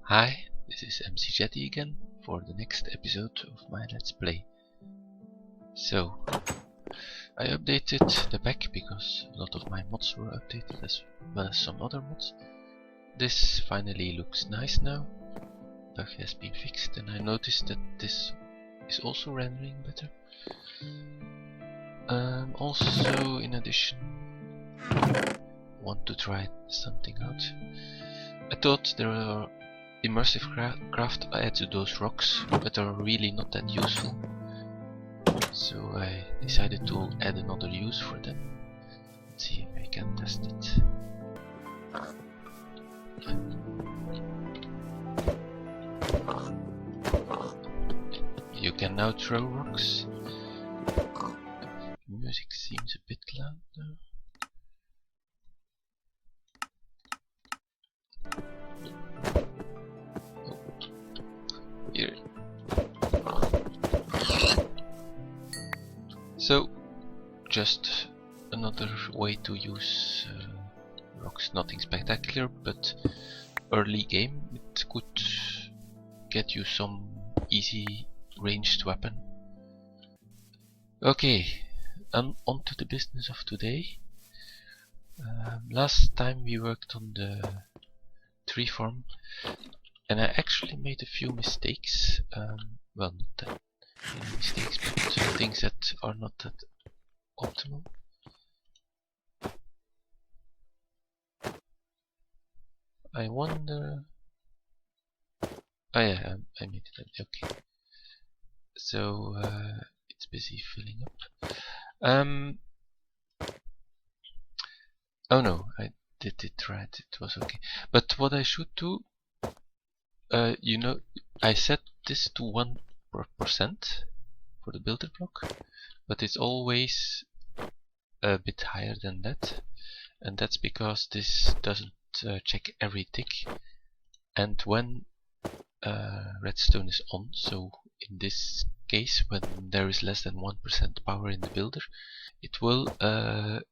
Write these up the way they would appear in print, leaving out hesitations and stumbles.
Hi, this is McJty again for the next episode of my Let's Play. So, I updated the pack because a lot of my mods were updated as well as some other mods. This finally looks nice now. Bug has been fixed and I noticed that this is also rendering better. Also, in addition, want to try something out. I thought there are Immersive Craft adds those rocks that are really not that useful, so I decided to add another use for them. Let's see if I can test it. You can now throw rocks. The music seems a bit loud now. Here. So, just another way to use rocks. Nothing spectacular, but early game it could get you some easy ranged weapon. Okay, on to the business of today. Last time we worked on the tree farm, and I actually made a few mistakes. Well, not that many mistakes, but things that are not that optimal. I wonder. Oh yeah, I made it. Okay. So it's busy filling up. Oh no, I did it right. It was okay. But what I should do, you know, I set this to 1% for the builder block, but it's always a bit higher than that, and that's because this doesn't check every tick. And when redstone is on, so in this case when there is less than 1% power in the builder, it will at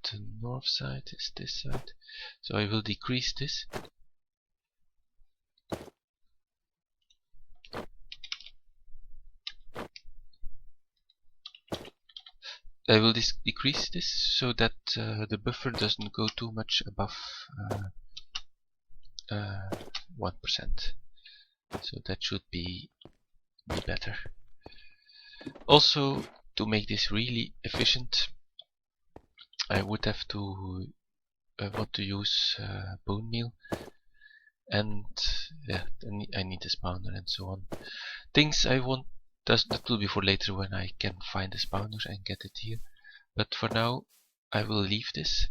the north side is this side, so I will decrease this. I will decrease this so that the buffer doesn't go too much above 1%. So that should be better. Also, to make this really efficient, I would have to want to use bone meal, and yeah, I need a spawner and so on. Things I want. That will be for later when I can find a spawner and get it here. But for now, I will leave this.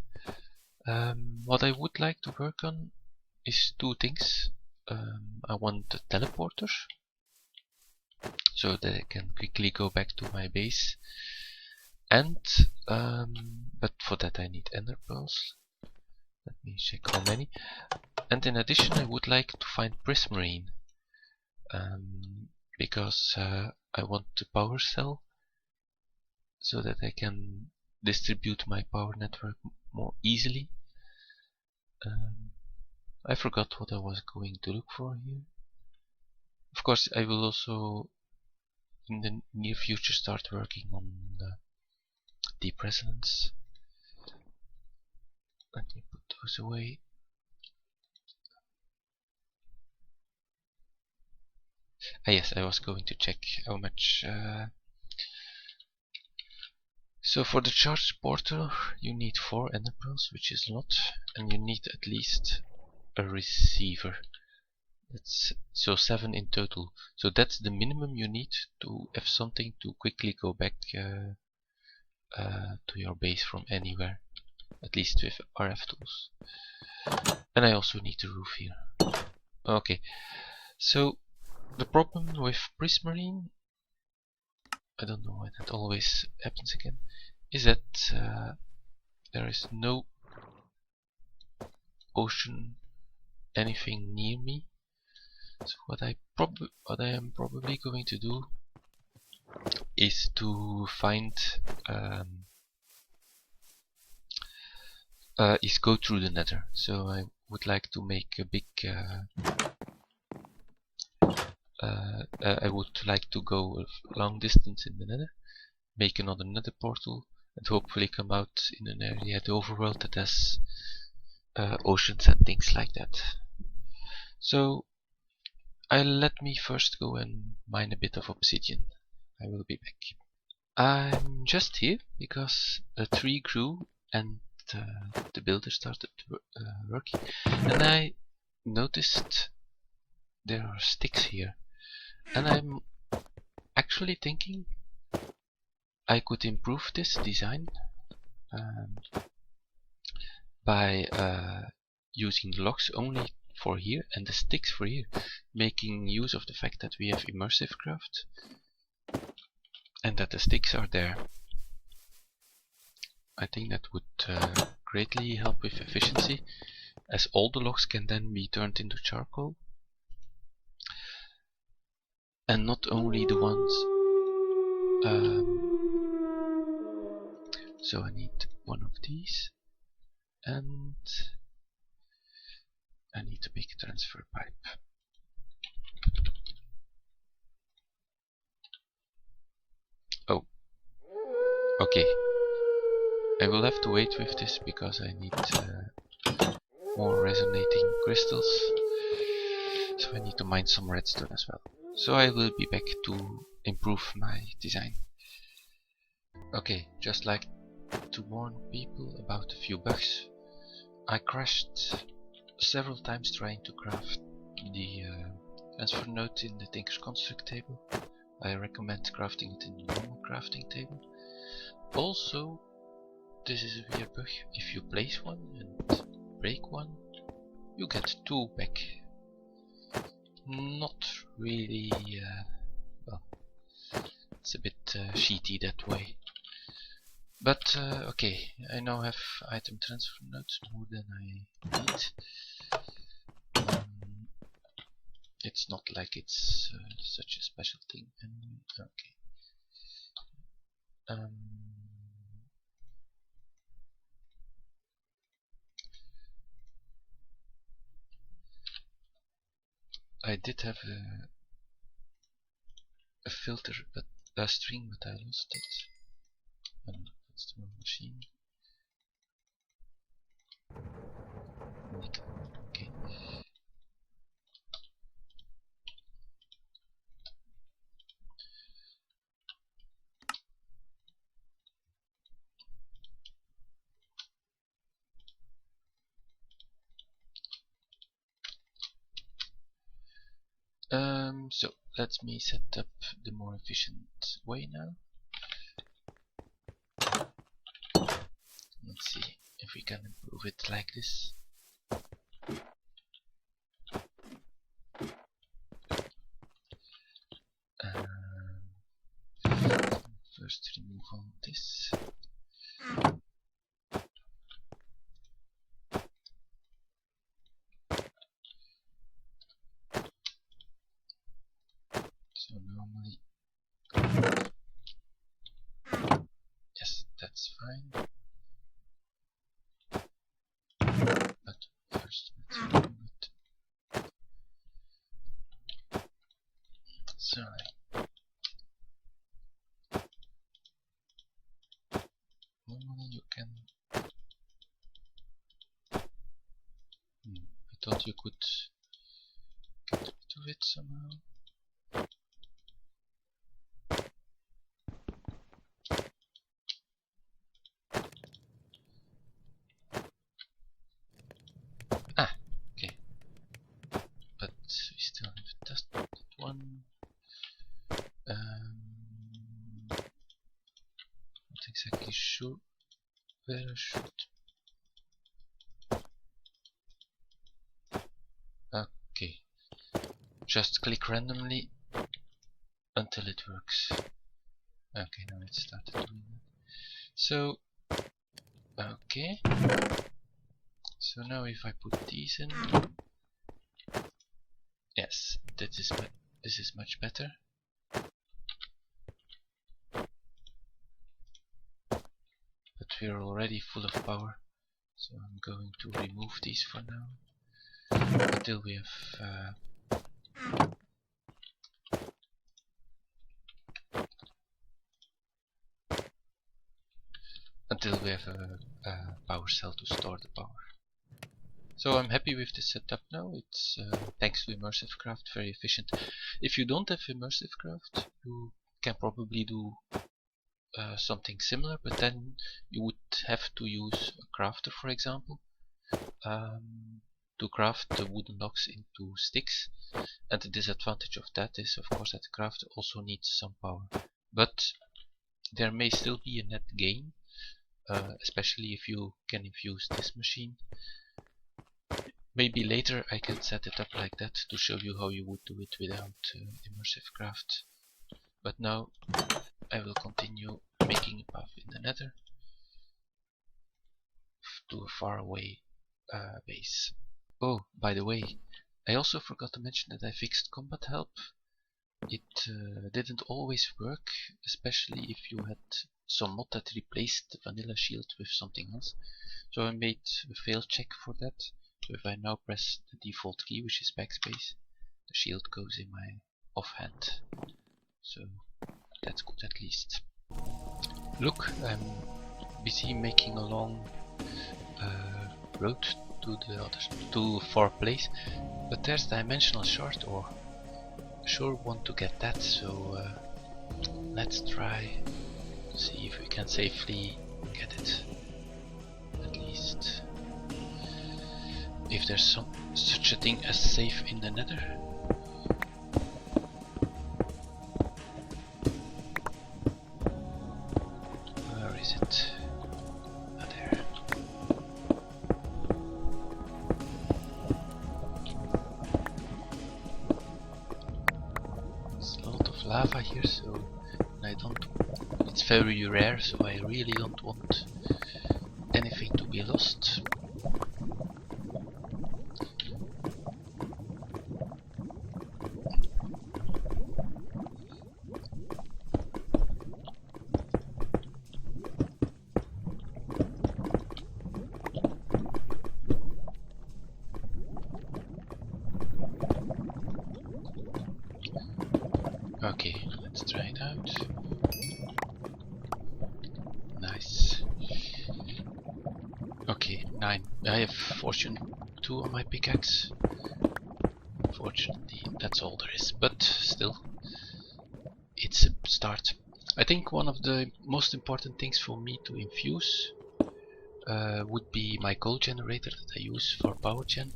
What I would like to work on is two things. I want a teleporter, so that I can quickly go back to my base. And but for that I need ender pearls. Let me check how many. And in addition, I would like to find Prismarine, because I want a power cell so that I can distribute my power network more easily. I forgot what I was going to look for here. Of course, I will also in the near future start working on deep resonance. Let me put those away. Ah yes, I was going to check how much. So for the charge portal you need 4 ender pearls, which is a lot, and you need at least a receiver. That's so 7 in total. So that's the minimum you need to have something to quickly go back to your base from anywhere, at least with RFTools. And I also need the roof here. Okay, so the problem with Prismarine, I don't know why that always happens again, is that there is no ocean anything near me. So what I am probably going to do is to find is go through the nether. So I would like to make a big I would like to go a long distance in the nether, make another nether portal, and hopefully come out in an area, the overworld, that has oceans and things like that. So let me first go and mine a bit of obsidian. I will be back. I'm just here because a tree grew and the builder started working, and I noticed there are sticks here, and I'm actually thinking I could improve this design by using the logs only for here and the sticks for here, making use of the fact that we have Immersive Craft and that the sticks are there. I think that would greatly help with efficiency, as all the logs can then be turned into charcoal, and not only the ones. So I need one of these, and I need a big transfer pipe. Oh, okay. I will have to wait with this because I need more resonating crystals. So I need to mine some redstone as well. So I will be back to improve my design. Okay, just like to warn people about a few bugs, I crashed several times trying to craft the transfer node in the Tinker's Construct table. I recommend crafting it in the normal crafting table. Also, this is a weird bug. If you place one and break one, you get two back. Not really, well, it's a bit cheaty that way. But okay, I now have item transfer nodes, more than I need. It's not like it's such a special thing. Okay. I did have a filter, but a string, but I lost it. That's the wrong machine. Okay. So let me set up the more efficient way now. Let's see if we can improve it like this. First remove all this. So normally, yes, that's fine. But first let's remove it. So normally you can. I thought you could get rid of it somehow. Ah, okay. But we still have just that one. Not exactly sure where I should. Okay. Just click randomly until it works. Okay, now it started doing that. So, okay. So now if I put these in, yes, this is much better. But we're already full of power, so I'm going to remove these for now. until we have a power cell to store the power. So I'm happy with this setup now. It's thanks to Immersive Craft, very efficient. If you don't have Immersive Craft, you can probably do something similar, but then you would have to use a crafter, for example, to craft the wooden blocks into sticks. And the disadvantage of that is, of course, that the crafter also needs some power. But there may still be a net gain, especially if you can infuse this machine. Maybe later I can set it up like that to show you how you would do it without Immersive Craft. But now I will continue making a path in the nether to a faraway base. Oh, by the way, I also forgot to mention that I fixed combat help. It didn't always work, especially if you had some mod that replaced the vanilla shield with something else. So I made a fail check for that. So if I now press the default key, which is backspace, the shield goes in my offhand. So that's good at least. Look, I'm busy making a long road to the far place, but there's dimensional shard ore. Sure want to get that, so let's try to see if we can safely get it. At least, if there's such a thing as safe in the nether. Where is it? Ah, there. There's a lot of lava here, so it's very rare, so I really don't want anything to be lost. Okay, let's try it out. Nice. Okay, 9. I have fortune 2 on my pickaxe. Fortunately, that's all there is, but still, it's a start. I think one of the most important things for me to infuse would be my coal generator that I use for power gen,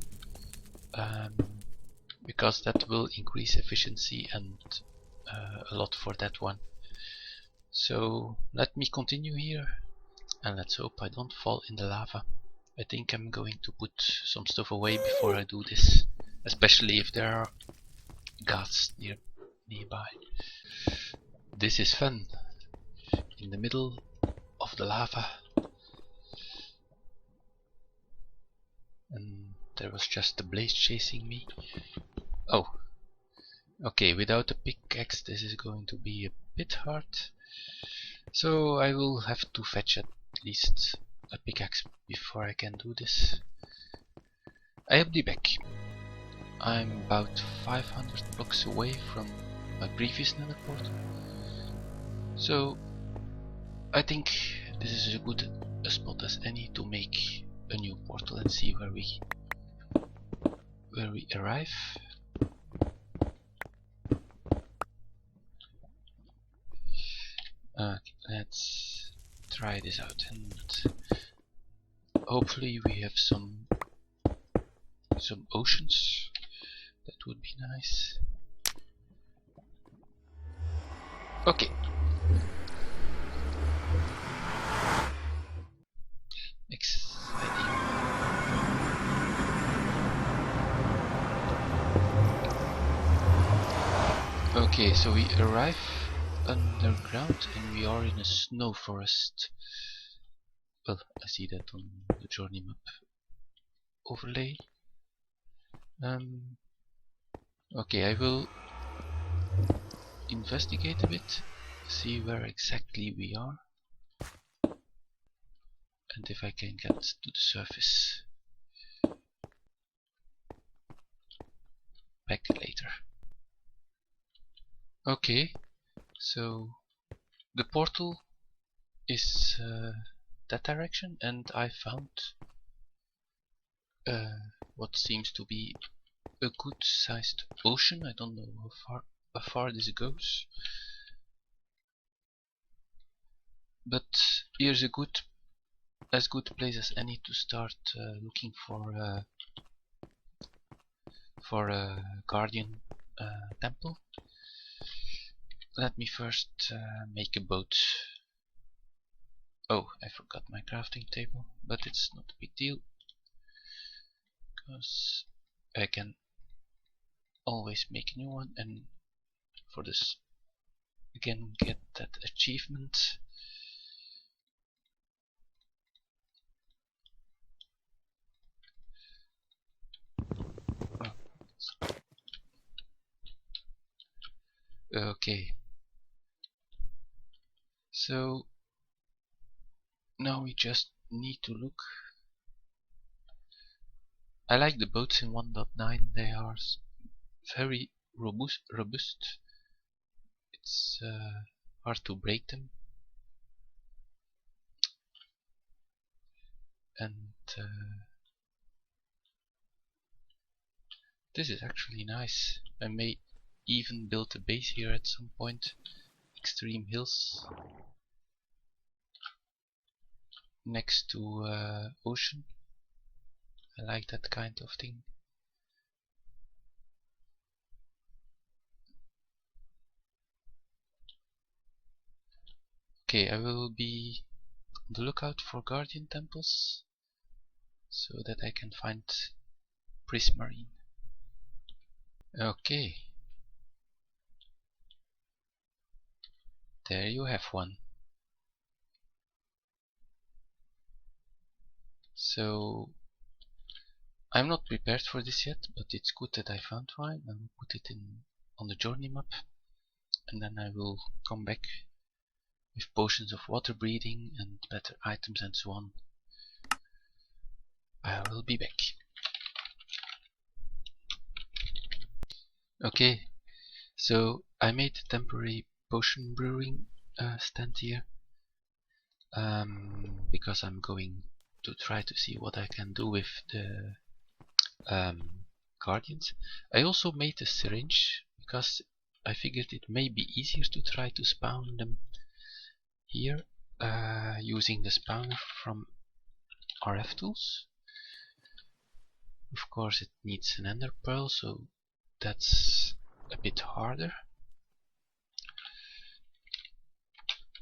because that will increase efficiency and a lot for that one. So let me continue here, and let's hope I don't fall in the lava. I think I'm going to put some stuff away before I do this, especially if there are ghasts nearby. This is fun, in the middle of the lava, and there was just a blaze chasing me. Oh, okay, without a pickaxe this is going to be a bit hard, so I will have to fetch at least a pickaxe before I can do this. I'll be back. I'm about 500 blocks away from my previous nether portal, so I think this is as good a spot as any to make a new portal and see where we arrive. Let's try this out, and hopefully we have some oceans. That would be nice. Okay. Exciting. Okay, so we arrive underground and we are in a snow forest. Well, I see that on the journey map overlay. Okay, I will investigate a bit, see where exactly we are, and if I can get to the surface. back later. Okay, so the portal is that direction, and I found what seems to be a good sized ocean. I don't know how far this goes, but here's a as good place as any to start looking for a guardian temple. Let me first make a boat. Oh, I forgot my crafting table, but it's not a big deal, because I can always make a new one, and for this again get that achievement. Okay, so now we just need to look. I like the boats in 1.9, they are very robust. It's hard to break them, and this is actually nice. I may even build a base here at some point. Extreme hills next to ocean. I like that kind of thing. Okay, I will be on the lookout for guardian temples so that I can find Prismarine. Okay, there you have one. So I'm not prepared for this yet, but it's good that I found one and put it in on the journey map, and then I will come back with potions of water breathing and better items and so on. I will be back. Okay, so I made a temporary potion brewing stand here, because I'm going to try to see what I can do with the guardians. I also made a syringe because I figured it may be easier to try to spawn them here using the spawner from RFTools. Of course it needs an ender pearl, so that's a bit harder.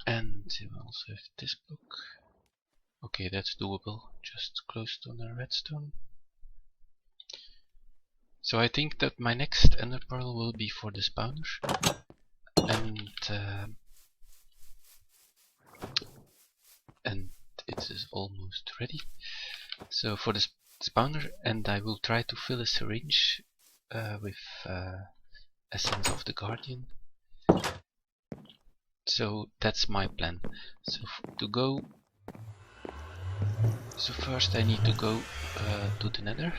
And you also have this block. Okay, that's doable, just close to the redstone. So I think that my next ender pearl will be for the spawner, and it is almost ready. So for the spawner, and I will try to fill a syringe with essence of the guardian. So that's my plan. So so first I need to go to the nether.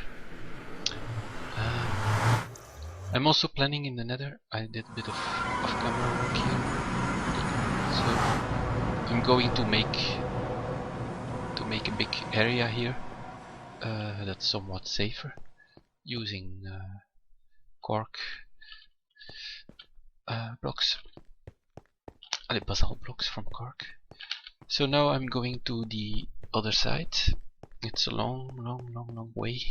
I'm also planning in the nether. I did a bit of camera work here, so I'm going to make a big area here that's somewhat safer, using cork blocks, basalt blocks from cork. So now I'm going to the other side. It's a long way.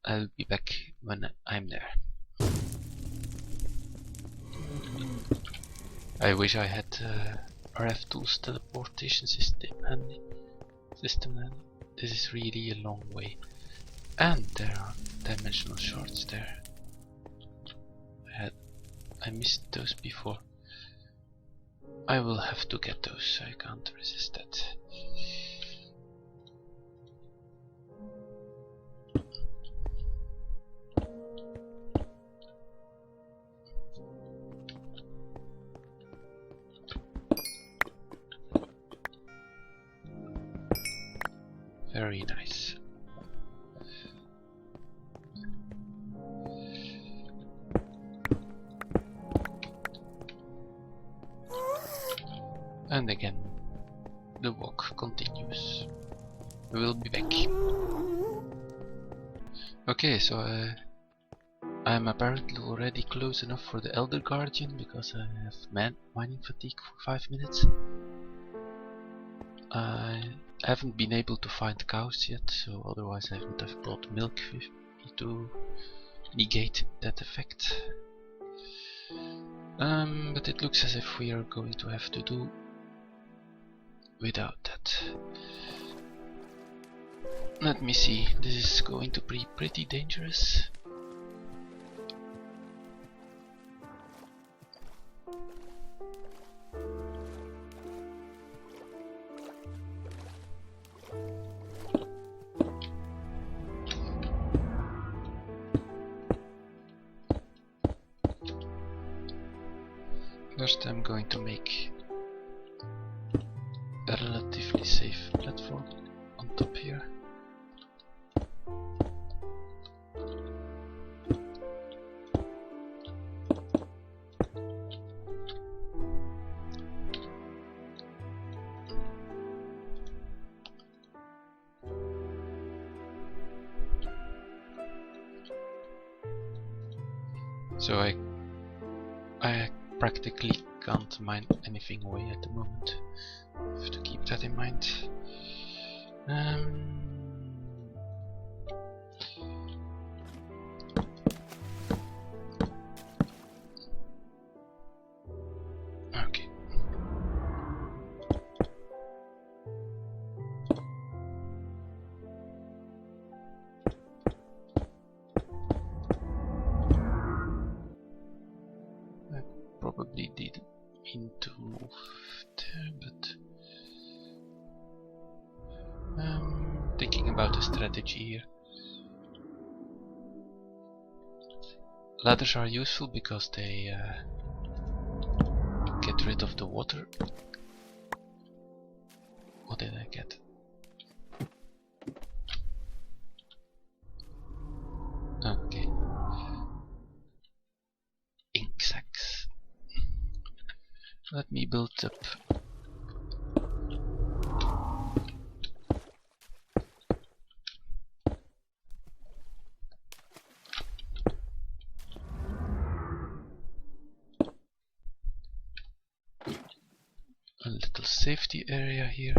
I'll be back when I'm there. I wish I had RFTools teleportation system handy. This is really a long way, and there are dimensional shards there. I missed those before. I will have to get those. I can't resist that. Very nice. And again, the walk continues. We will be back. Okay, so I'm apparently already close enough for the Elder Guardian because I have mining fatigue for 5 minutes. I haven't been able to find cows yet, so otherwise I would have brought milk with me to negate that effect. But it looks as if we are going to have to do without that. Let me see, this is going to be pretty dangerous. First I'm going to make a relatively safe platform on top here. So I practically can't mine anything away at the moment. I have to keep that in mind. Okay. Probably didn't mean to move there, but thinking about a strategy here. Ladders are useful because they get rid of the water. What did I get? Okay. Ink sacks. Let me build up a little safety area here.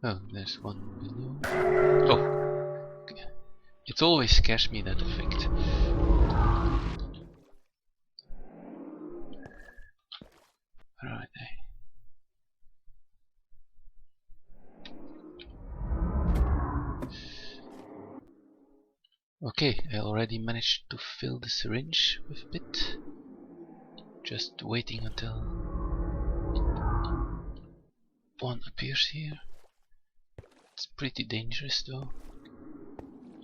Oh, there's one below. Oh, okay. It always scares me, that effect. Right. Okay, I already managed to fill the syringe with a bit. Just waiting until one appears here. It's pretty dangerous though.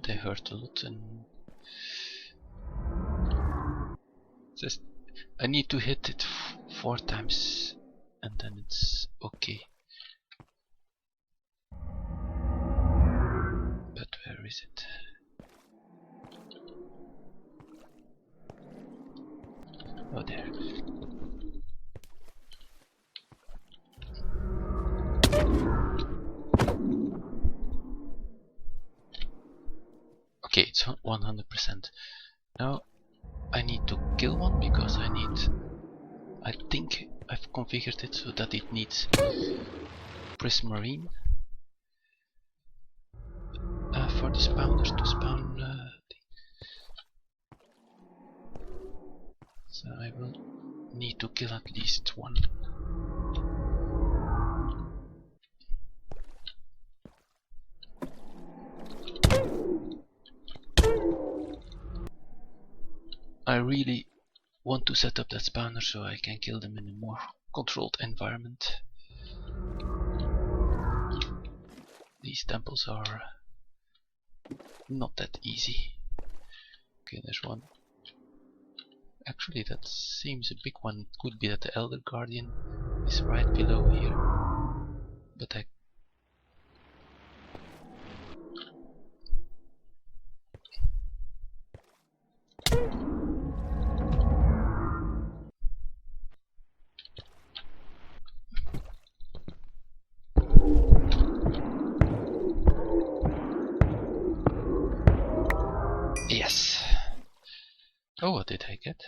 They hurt a lot, and just I need to hit it 4 times and then it's okay. But where is it? Oh, there. Okay, it's 100%. Now I need to kill one because I think I've configured it so that it needs Prismarine for the spawners to spawn. So I will need to kill at least one. I really want to set up that spawner so I can kill them in a more controlled environment. These temples are not that easy. Okay, there's one. Actually, that seems a big one. Could be that the Elder Guardian is right below here. But I... Oh, what did I get?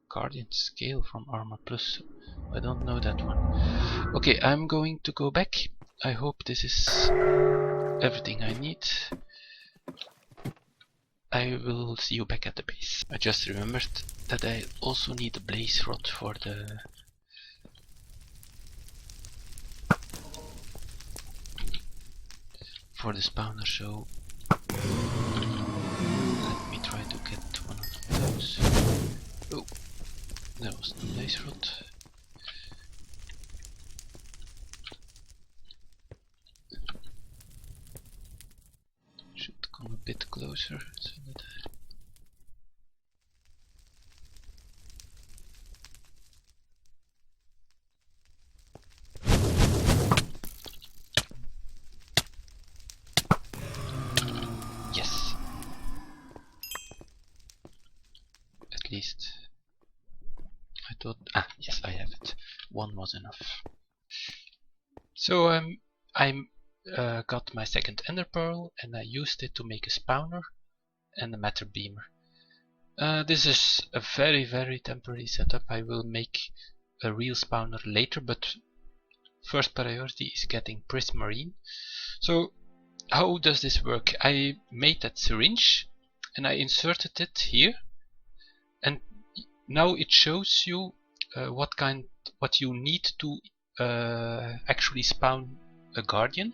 Guardian scale from Armor Plus. I don't know that one. Okay, I'm going to go back. I hope this is everything I need. I will see you back at the base. I just remembered that I also need a blaze rod for the spawner, so let me try to get one of those. Oh, that was the blaze rod. Should come a bit closer so that yes. At least I thought, yes, I have it. One was enough. So I'm got my second ender pearl and I used it to make a spawner and a matter beamer. This is a very temporary setup. I will make a real spawner later, but first priority is getting Prismarine. So how does this work? I made that syringe and I inserted it here, and now it shows you what you need to actually spawn a guardian.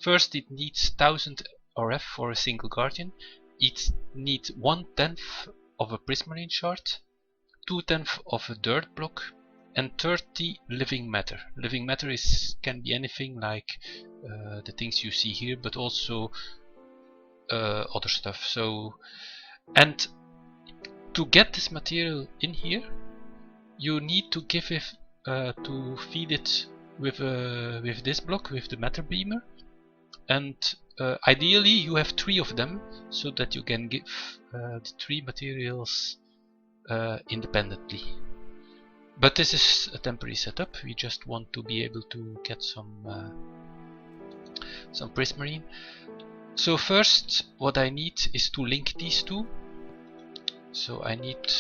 First, it needs 1000 RF for a single guardian. It needs 1/10 of a Prismarine shard, 2/10 of a dirt block, and 30 living matter. Living matter can be anything like the things you see here, but also other stuff. So, and to get this material in here, you need to give it to feed it with this block, with the matter beamer, and ideally you have 3 of them so that you can give the 3 materials independently. But this is a temporary setup. We just want to be able to get some Prismarine. So first, what I need is to link these two. So I need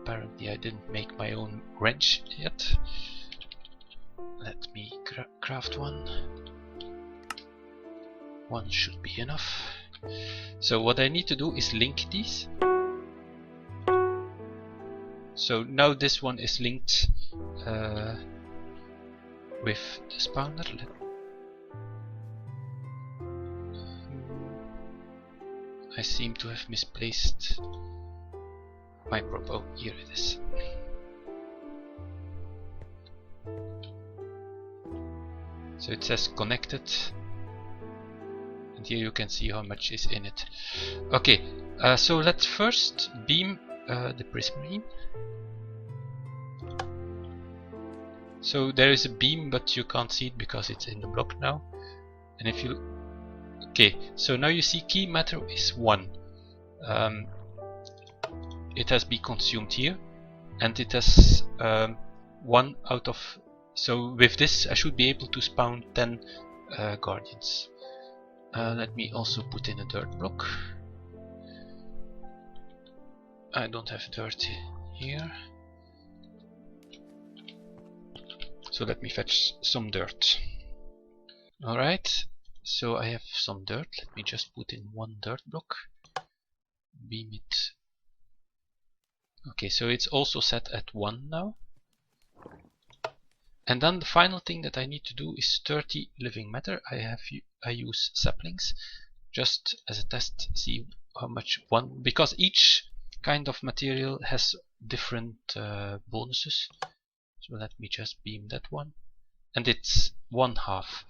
apparently I didn't make my own wrench yet. Let me craft one. One should be enough. So what I need to do is link these. So now this one is linked with the spawner. I seem to have misplaced my prop. Oh, here it is. So it says connected, and here you can see how much is in it. Okay, so let's first beam the Prismarine. So there is a beam, but you can't see it because it's in the block now. And if you okay, so now you see key matter is 1. It has been consumed here, and it has 1 out of. So with this, I should be able to spawn 10 guardians. Let me also put in a dirt block. I don't have dirt here, so let me fetch some dirt. Alright, so I have some dirt. Let me just put in 1 dirt block. Beam it. Okay, so it's also set at 1 now. And then the final thing that I need to do is 30 living matter. I use saplings just as a test, see how much one, because each kind of material has different bonuses. So let me just beam that one, and it's 1/2.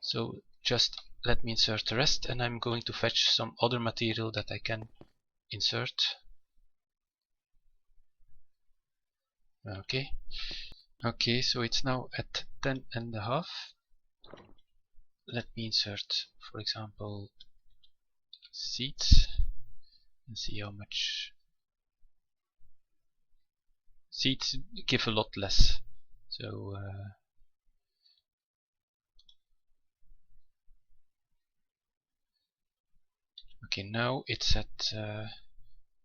So just let me insert the rest, and I'm going to fetch some other material that I can insert. Okay, so it's now at 10.5. Let me insert, for example, seeds and see how much. Seeds give a lot less, so Okay, now it's at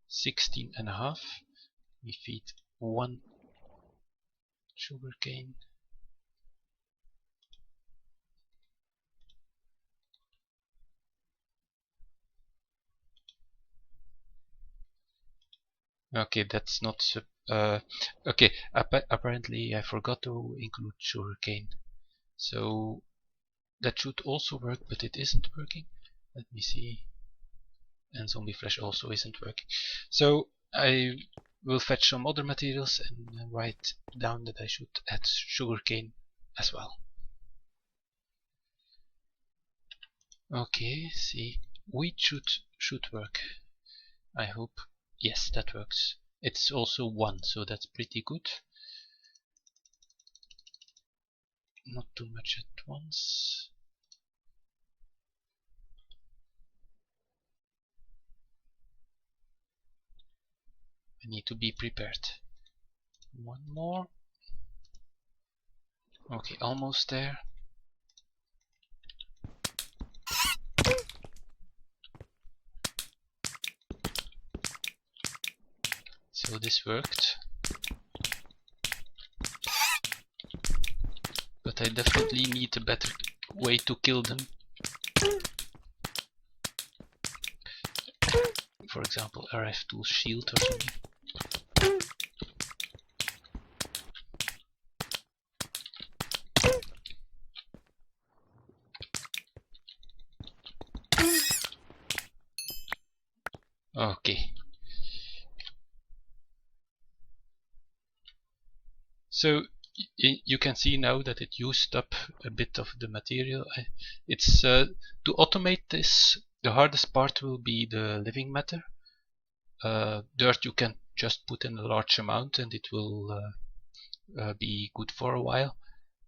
16.5. We feed 1 sugarcane. Okay, that's not okay, apparently I forgot to include sugarcane. So that should also work, but it isn't working. Let me see. And zombie flesh also isn't working. So I will fetch some other materials and write down that I should add sugarcane as well. Okay, see, wheat should work. I hope. Yes, that works. It's also 1, so that's pretty good. Not too much at once. I need to be prepared. 1 more. Okay, almost there. So this worked. But I definitely need a better way to kill them. For example, RFTools shield or something. Okay. So you can see now that it used up a bit of the material. It's to automate this, the hardest part will be the living matter. Dirt you can just put in a large amount and it will be good for a while.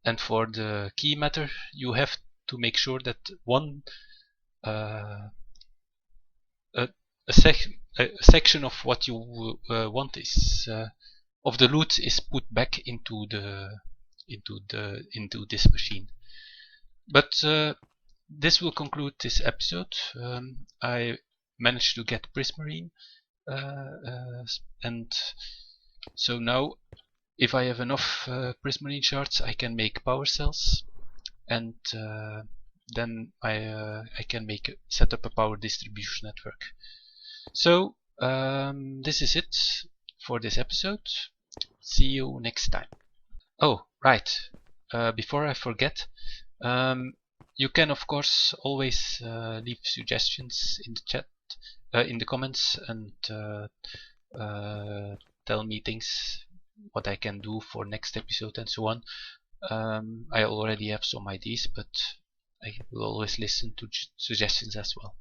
And for the key matter, you have to make sure that a section of what you want is of the loot is put back into this machine. But this will conclude this episode. I managed to get Prismarine, and so now if I have enough Prismarine shards, I can make power cells, and then I can set up a power distribution network. So this is it for this episode. See you next time. Oh, right. Before I forget, you can of course always leave suggestions in the chat, in the comments, and tell me things, what I can do for next episode and so on. I already have some ideas, but I will always listen to suggestions as well.